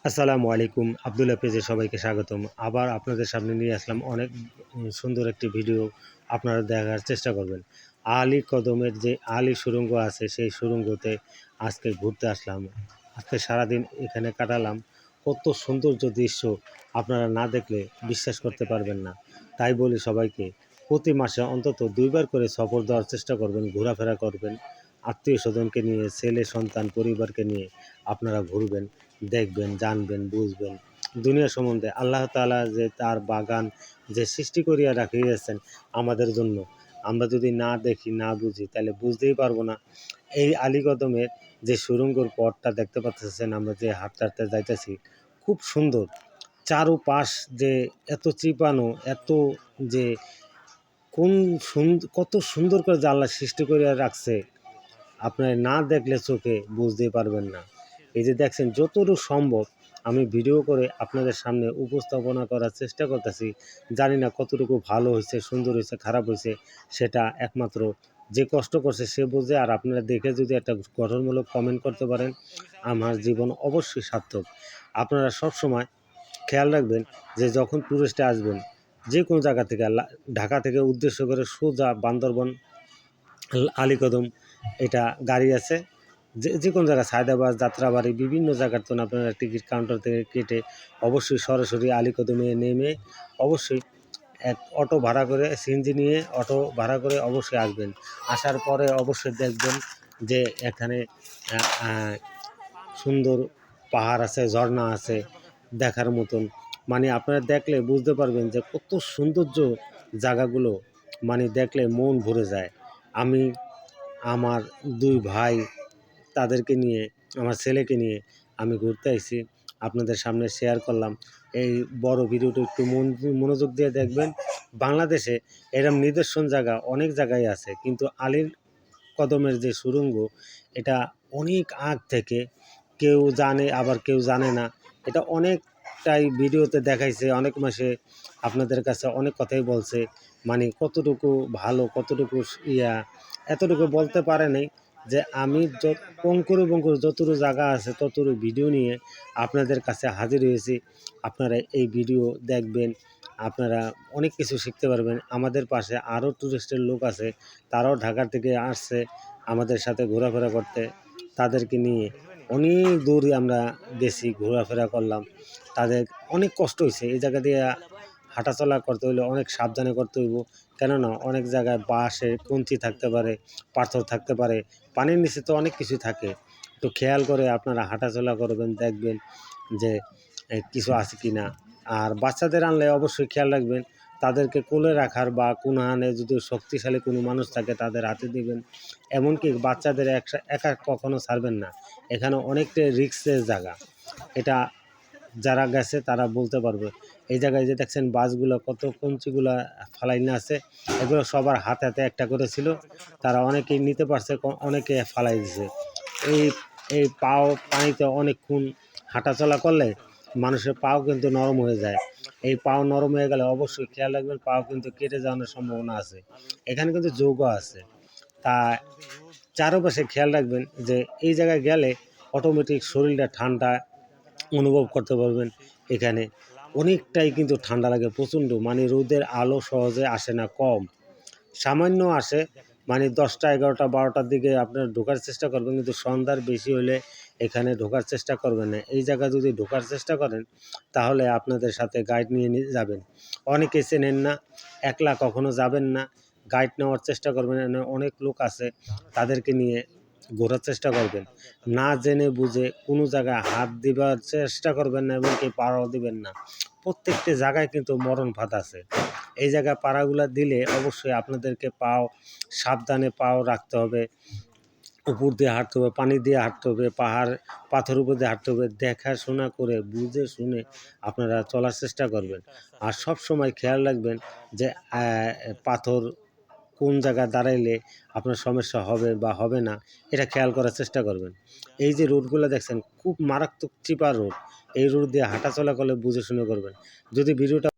আসসালামু আলাইকুম। আব্দুল্লাহ পেজে সবাইকে স্বাগতম। আবার আপনাদের সামনে নিয়ে আসলাম অনেক সুন্দর একটি ভিডিও। আপনারা দেখার চেষ্টা করবেন। আলী কদমের যে আলী সুড়ঙ্গ আছে সেই সুড়ঙ্গতে আজকে ঘুরতে আসলাম। আজকে সারাদিন এখানে কাটালাম। কত সৌন্দর্য দৃশ্য আপনারা না দেখলে বিশ্বাস করতে পারবেন না। তাই বলি সবাইকে প্রতি মাসে অন্তত ২ বার করে সফর দেওয়ার চেষ্টা করবেন, ঘোরাফেরা করবেন। আত্মীয়স্বজনকে নিয়ে, ছেলে সন্তান পরিবারকে নিয়ে আপনারা ঘুরবেন। দেখবেন, জানবেন, বুঝবেন দুনিয়া সম্বন্ধে। আল্লাহ তাআলা যে তার বাগান যে সৃষ্টি করিয়া রাখিয়াছেন আমাদের জন্য, আমরা যদি না দেখি, না বুঝি তাহলে বুঝতেই পারবো না। এই আলীকদমের যে সুড়ঙ্গর পথটা দেখতে পাচ্ছেন, আমরা যে হাঁটতে হাঁটতে যাইতেছি, খুব সুন্দর। চারুপাশ যে এত চিপানো, এত যে কত সুন্দর করে যে আল্লাহ সৃষ্টি করিয়া রাখছে, আপনার না দেখলে চোখে বুঝতেই পারবেন না। এই যে দেখছেন যতটুকু সম্ভব আমি ভিডিও করে আপনাদের সামনে উপস্থাপনা করার চেষ্টা করতেছি। জানি না কতটুকু ভালো হয়েছে, সুন্দর হয়েছে, খারাপ হয়েছে, সেটা একমাত্র যে কষ্ট করছে সে বোঝে। আর আপনারা দেখে যদি একটা গঠনমূলক কমেন্ট করতে পারেন, আমার জীবন অবশ্যই সার্থক। আপনারা সবসময় খেয়াল রাখবেন যে যখন ট্যুরিস্টে আসবেন, যে কোনো জায়গা থেকে ঢাকা থেকে উদ্দেশ্য করে সোজা বান্দরবন আলীকদম এটা গাড়ি আছে। যে কোনো জায়গায় সায়দাবাদ, যাত্রাবাড়ি বিভিন্ন জায়গার তো আপনারা টিকিট কাউন্টার থেকে কেটে অবশ্যই সরাসরি আলীকদমে নেমে অবশ্যই এক অটো ভাড়া করে, সিএনজি নিয়ে অটো ভাড়া করে অবশ্যই আসবেন। আসার পরে অবশ্যই দেখবেন যে এখানে সুন্দর পাহাড় আছে, ঝর্ণা আছে দেখার মতন। মানে আপনারা দেখলে বুঝতে পারবেন যে কত সৌন্দর্য জায়গাগুলো, মানে দেখলে মন ভরে যায়। আমি আমার ২ ভাই তাদেরকে নিয়ে, আমার ছেলেকে নিয়ে আমি ঘুরতে আইছি। আপনাদের সামনে শেয়ার করলাম। এই বড় ভিডিওটা একটু মনোযোগ দিয়ে দেখবেন। বাংলাদেশে এরকম নিদর্শন জায়গা অনেক জায়গায় আছে, কিন্তু আলীর কদমের যে সুড়ঙ্গ এটা অনেক আগ থেকে কেউ জানে আবার কেউ জানে না। এটা অনেকটাই ভিডিওতে দেখাইছে, অনেক মাসে আপনাদের কাছে অনেক কথাই বলছে। মানে কতটুকু ভালো, কতটুকু এতটুকু বলতে পারে নাই যে আমি পঙ্কুরে পঙ্কুরে যতটুকু জায়গা আছে ততটুকু ভিডিও নিয়ে আপনাদের কাছে হাজির হয়েছি। আপনারা এই ভিডিও দেখবেন, আপনারা অনেক কিছু শিখতে পারবেন। আমাদের পাশে আরও টুরিস্টের লোক আছে, তারাও ঢাকা থেকে আসছে আমাদের সাথে ঘোরাফেরা করতে। তাদেরকে নিয়ে অনেক দূর আমরা গেছি, ঘোরাফেরা করলাম। তাদের অনেক কষ্ট হয়েছে এই জায়গা দিয়ে হাঁটাচলা করতে হইলে অনেক সাবধানে করতে হইব। কেননা অনেক জায়গায় বাঁশের কঞ্চি থাকতে পারে, পাথর থাকতে পারে, পানির নিচে তো অনেক কিছু থাকে। তো খেয়াল করে আপনারা হাঁটাচলা করবেন, দেখবেন যে কিছু আছে কি না। আর বাচ্চাদের আনলে অবশ্যই খেয়াল রাখবেন, তাদেরকে কোলে রাখার বা কোনহানে যদি শক্তিশালী কোনো মানুষ থাকে তাদের হাতে দিবেন। এমনকি বাচ্চাদের একা কখনো ছাড়বেন না। এখানে অনেকটাই রিস্কের জায়গা। এটা যারা গেছে তারা বলতে পারবে। এই জায়গায় যে দেখছেন বাসগুলো কত কঞ্চিগুলা ফালাইনা আছে, এগুলো সবার হাতে হাতে একটা করে ছিল। তারা অনেকেই নিতে পারছে, অনেকে ফালাই দিছে। এই এই পাও পানিতে অনেকক্ষণ হাঁটাচলা করলে মানুষের পাও কিন্তু নরম হয়ে যায়। এই পাও নরম হয়ে গেলে অবশ্যই খেয়াল রাখবেন, পাও কিন্তু কেটে যাওয়ার সম্ভাবনা আছে। এখানে কিন্তু যৌগ আছে। তা চারপাশে খেয়াল রাখবেন যে এই জায়গায় গেলে অটোমেটিক শরীরটা ঠান্ডা অনুভব করতে পারবেন। এখানে অনেকটাই কিন্তু ঠান্ডা লাগে প্রচণ্ড। মানে রোদের আলো সহজে আসে না, কম সামান্য আসে। মানে 10টা 11টা 12টার দিকে আপনার ঢোকার চেষ্টা করবেন, কিন্তু সন্ধ্যার বেশি হলে এখানে ঢোকার চেষ্টা করবেন না। এই জায়গায় যদি ঢোকার চেষ্টা করেন তাহলে আপনাদের সাথে গাইড নিয়ে যাবেন। অনেকে চেনেন না, একলা কখনো যাবেন না, গাইড নেওয়ার চেষ্টা করবেন। অনেক লোক আছে, তাদেরকে নিয়ে ঘোরার চেষ্টা করবেন। না জেনে বুঝে কোনো জায়গায় হাত দিবার চেষ্টা করবেন না, এমনকি পাড়াও দিবেন না। প্রত্যেকটি জায়গায় কিন্তু মরণ ফাঁদ আছে। এই জায়গায় পাড়াগুলা দিলে অবশ্যই আপনাদেরকে সাবধানে পাও রাখতে হবে। উপর দিয়ে হাঁটতে হবে, পানি দিয়ে হাঁটতে হবে, পাহাড় পাথর উপর দিয়ে হাঁটতে হবে। দেখাশোনা করে বুঝে শুনে আপনারা চলার চেষ্টা করবেন। আর সব সময় খেয়াল রাখবেন যে পাথর কোন জায়গায় দাঁড়াইলে আপনার সমস্যা হবে বা হবে না, এটা খেয়াল করার চেষ্টা করবেন। এই যে রোডগুলো দেখছেন খুব মারাত্মক চিপা রোড, এই রোড দিয়ে হাঁটাচলা করলে বুঝে শুনে করবেন। যদি ভিডিওটা